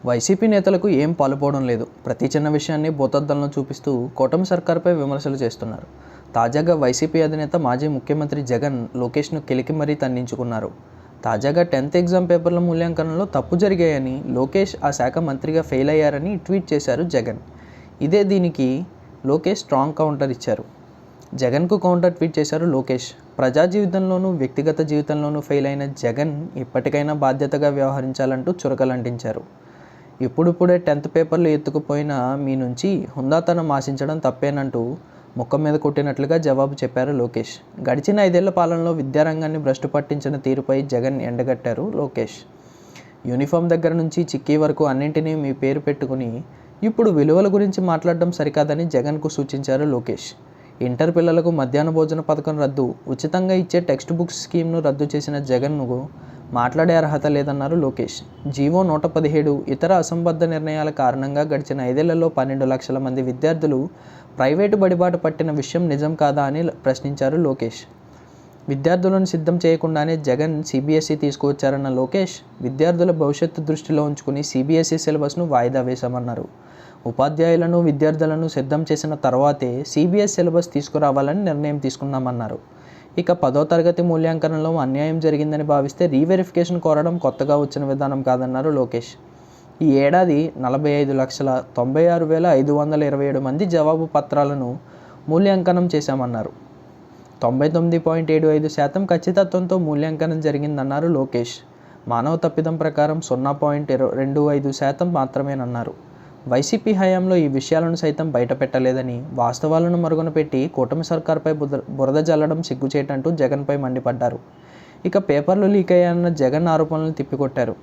YCP నేతలకు ఏం పాలుపోవడం లేదు. ప్రతి చిన్న విషయాన్ని భూతద్దంలో చూపిస్తూ కూటమి సర్కారుపై విమర్శలు చేస్తున్నారు. తాజాగా వైసీపీ అధినేత మాజీ ముఖ్యమంత్రి జగన్ లోకేష్ను కెలికి మరీ తన్నించుకున్నారు. తాజాగా 10th ఎగ్జామ్ పేపర్ల మూల్యాంకనంలో తప్పు జరిగాయని, లోకేష్ ఆ శాఖ మంత్రిగా ఫెయిల్ అయ్యారని ట్వీట్ చేశారు జగన్. దీనికి లోకేష్ స్ట్రాంగ్ కౌంటర్ ఇచ్చారు. జగన్కు కౌంటర్ ట్వీట్ చేశారు లోకేష్. ప్రజా జీవితంలోనూ వ్యక్తిగత జీవితంలోనూ ఫెయిల్ అయిన జగన్ ఇప్పటికైనా బాధ్యతగా వ్యవహరించాలంటూ చురకలంటించారు. ఇప్పుడిప్పుడే 10th పేపర్లు ఎత్తుకుపోయిన మీ నుంచి హుందాతనం ఆశించడం తప్పేనంటూ ముఖం మీద కొట్టినట్లుగా జవాబు చెప్పారు లోకేష్. గడిచిన 5 ఏళ్ల పాలనలో విద్యారంగాన్ని భ్రష్టు పట్టించిన తీరుపై జగన్ ఎండగట్టారు లోకేష్. యూనిఫామ్ దగ్గర నుంచి చిక్కీ వరకు అన్నింటినీ మీ పేరు పెట్టుకుని ఇప్పుడు విలువల గురించి మాట్లాడడం సరికాదని జగన్కు సూచించారు లోకేష్. ఇంటర్ పిల్లలకు మధ్యాహ్న భోజన పథకం రద్దు, ఉచితంగా ఇచ్చే టెక్స్ట్ బుక్స్ స్కీమ్ను రద్దు చేసిన జగన్ను మాట్లాడే అర్హత లేదన్నారు లోకేష్. జీవో 117 ఇతర అసంబద్ధ నిర్ణయాల కారణంగా గడిచిన 5 ఏళ్లలో 12 లక్షల మంది విద్యార్థులు ప్రైవేటు బడిబాట పట్టిన విషయం నిజం కాదా అని ప్రశ్నించారు లోకేష్. విద్యార్థులను సిద్ధం చేయకుండానే జగన్ CBSE తీసుకువచ్చారన్న లోకేష్, విద్యార్థుల భవిష్యత్తు దృష్టిలో ఉంచుకుని CBSE సిలబస్ను వాయిదా వేశామన్నారు. ఉపాధ్యాయులను విద్యార్థులను సిద్ధం చేసిన తర్వాతే CBSE సిలబస్ తీసుకురావాలని నిర్ణయం తీసుకున్నామన్నారు. ఇక 10వ తరగతి మూల్యాంకనంలో అన్యాయం జరిగిందని భావిస్తే రీవెరిఫికేషన్ కోరడం కొత్తగా వచ్చిన విధానం కాదన్నారు లోకేష్. ఈ ఏడాది 45,96,527 మంది జవాబు పత్రాలను మూల్యాంకనం చేశామన్నారు. 99.75% ఖచ్చితత్వంతో మూల్యాంకనం జరిగిందన్నారు లోకేష్. మానవ తప్పిదం ప్రకారం 0.25% మాత్రమేనన్నారు. వైసీపీ హయాంలో ఈ విషయాలను సైతం బయటపెట్టలేదని, వాస్తవాలను మరుగున పెట్టి కూటమి సర్కార్పై బురద జల్లడం సిగ్గుచేటంటూ జగన్పై మండిపడ్డారు. ఇక పేపర్లు లీక్ అయ్యాయన్న జగన్ ఆరోపణలను తిప్పికొట్టారు.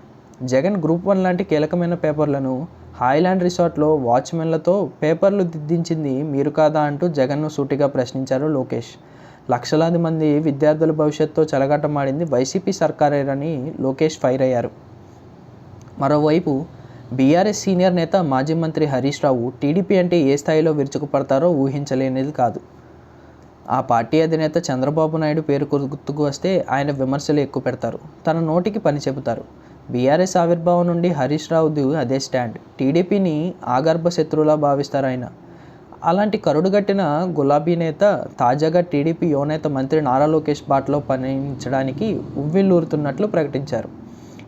జగన్ గ్రూప్ 1 లాంటి కీలకమైన పేపర్లను హాయ్లాండ్ రిసార్ట్లో వాచ్మెన్లతో పేపర్లు దిద్దించింది మీరు కాదా అంటూ జగన్ను సూటిగా ప్రశ్నించారు లోకేష్. లక్షలాది మంది విద్యార్థుల భవిష్యత్తుతో చెలగాటమాడింది వైసీపీ సర్కారేనని లోకేష్ ఫైర్ అయ్యారు. మరోవైపు బీఆర్ఎస్ సీనియర్ నేత మాజీ మంత్రి హరీష్ రావు టీడీపీ అంటే ఏ స్థాయిలో విరుచుకుపడతారో ఊహించలేనిది కాదు. ఆ పార్టీ అధినేత చంద్రబాబు నాయుడు పేరు గుర్తుకు వస్తే ఆయన విమర్శలు ఎక్కువ పెడతారు, తన నోటికి పని చెబుతారు. బీఆర్ఎస్ ఆవిర్భావం నుండి హరీష్ రావుది అదే స్టాండ్. టీడీపీని ఆగర్భ శత్రువులా భావిస్తారు ఆయన. అలాంటి కరుడుగట్టిన గులాబీ నేత తాజాగా టీడీపీ యువనేత మంత్రి నారా లోకేష్ బాటలో పయనించడానికి ఉవ్విళ్ళూరుతున్నట్లు ప్రకటించారు.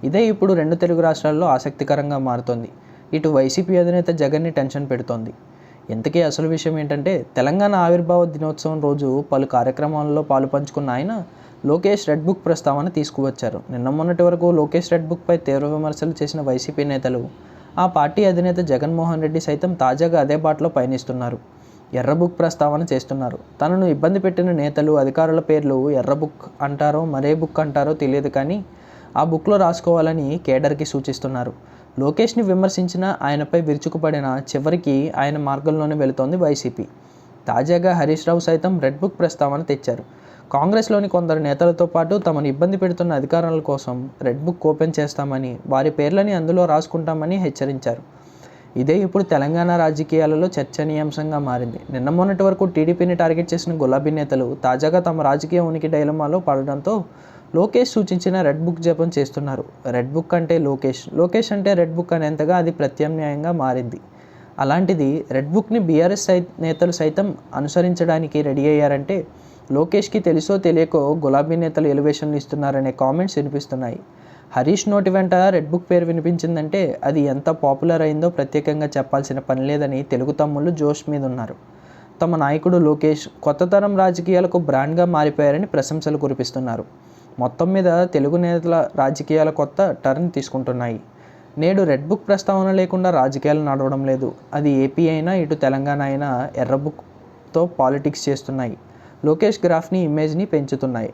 ఇదే ఇప్పుడు 2 తెలుగు రాష్ట్రాల్లో ఆసక్తికరంగా మారుతోంది. ఇటు వైసీపీ అధినేత జగన్ని టెన్షన్ పెడుతోంది. ఇంతకీ అసలు విషయం ఏంటంటే, తెలంగాణ ఆవిర్భావ దినోత్సవం రోజు పలు కార్యక్రమాల్లో పాలుపంచుకున్న ఆయన లోకేష్ రెడ్ బుక్ ప్రస్తావన తీసుకువచ్చారు. నిన్న మొన్నటి వరకు లోకేష్ రెడ్ బుక్పై తీవ్ర విమర్శలు చేసిన వైసీపీ నేతలు, ఆ పార్టీ అధినేత జగన్మోహన్ రెడ్డి సైతం తాజాగా అదే బాటలో పయనిస్తున్నారు. ఎర్ర బుక్ ప్రస్తావన చేస్తున్నారు. తనను ఇబ్బంది పెట్టిన నేతలు, అధికారుల పేర్లు ఎర్ర బుక్ అంటారో మరే బుక్ అంటారో తెలియదు, కానీ ఆ బుక్లో రాసుకోవాలని కేడర్కి సూచిస్తున్నారు. లోకేష్ని విమర్శించిన ఆయనపై విరుచుకుపడిన చివరికి ఆయన మార్గంలోనే వెళుతోంది వైసీపీ. తాజాగా హరీష్ రావు సైతం రెడ్ బుక్ ప్రస్తావన తెచ్చారు. కాంగ్రెస్లోని కొందరు నేతలతో పాటు తమను ఇబ్బంది పెడుతున్న అధికారుల కోసం రెడ్ బుక్ ఓపెన్ చేస్తామని, వారి పేర్లని అందులో రాసుకుంటామని హెచ్చరించారు. ఇదే ఇప్పుడు తెలంగాణ రాజకీయాలలో చర్చనీయాంశంగా మారింది. నిన్న మొన్నటి వరకు టీడీపీని టార్గెట్ చేసిన గులాబీ నేతలు తాజాగా తమ రాజకీయ ఉనికి డైలమాలో పడడంతో లోకేష్ సూచించిన రెడ్ బుక్ జపం చేస్తున్నారు. రెడ్ బుక్ అంటే లోకేష్, లోకేష్ అంటే రెడ్ బుక్ అనేంతగా అది ప్రత్యామ్నాయంగా మారింది. అలాంటిది రెడ్ బుక్ని బీఆర్ఎస్ నేతలు సైతం అనుసరించడానికి రెడీ అయ్యారంటే లోకేష్కి తెలుసో తెలియకో గులాబీ నేతలు ఎలివేషన్లు ఇస్తున్నారనే కామెంట్స్ వినిపిస్తున్నాయి. హరీష్ నోటి వెంట రెడ్ బుక్ పేరు వినిపించిందంటే అది ఎంత పాపులర్ అయిందో ప్రత్యేకంగా చెప్పాల్సిన పని లేదని తెలుగు తమ్ముళ్ళు జోష్ మీద ఉన్నారు. తమ నాయకుడు లోకేష్ కొత్త తరం రాజకీయాలకు బ్రాండ్గా మారిపోయారని ప్రశంసలు కురిపిస్తున్నారు. మొత్తం మీద తెలుగు నేతల రాజకీయాల కొత్త టర్న్ తీసుకుంటున్నాయి. నేడు రెడ్ బుక్ ప్రస్తావన లేకుండా రాజకీయాలు నడవడం లేదు. అది ఏపీ అయినా ఇటు తెలంగాణ అయినా ఎర్ర బుక్తో పాలిటిక్స్ చేస్తున్నాయి. లోకేష్ గ్రాఫ్ని, ఇమేజ్ని పెంచుతున్నాయి.